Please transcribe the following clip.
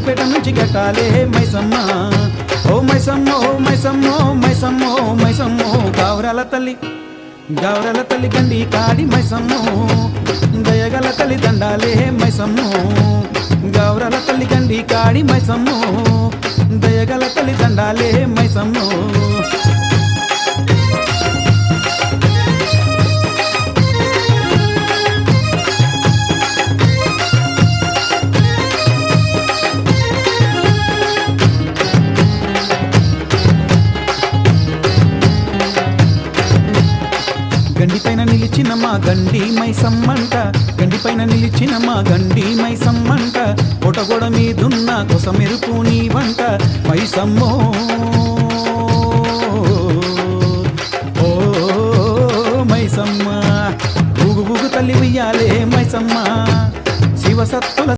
సిద్దిపేట నుంచి గట్టాలే మైసమ్మ ఓ మైసమ్మ ఓ మైసమ్మ ఓ మైసమ్మ ఓ మైసమ్మ గావరాల తల్లి గండి కాడి మైసమ్మ దయగల తల్లి దండాలే మైసమ్మ గావరాల తల్లి గండి కాడి మైసమ్మ దయగల తల్లి దండాలే మైసమ్మ గండి పైన నిలిచిన మా గండి మైసమ్మంట గండి పైన నిలిచిన మా గండి మైసమ్మంట పొటగొడ మీదున్న కొస మెరుపు నీ వంట మైసమ్మో ఓ మైసమ్మ ఊగు ఊగు తల్లి ఉయ్యాలే మైసమ్మ శివసత్తుల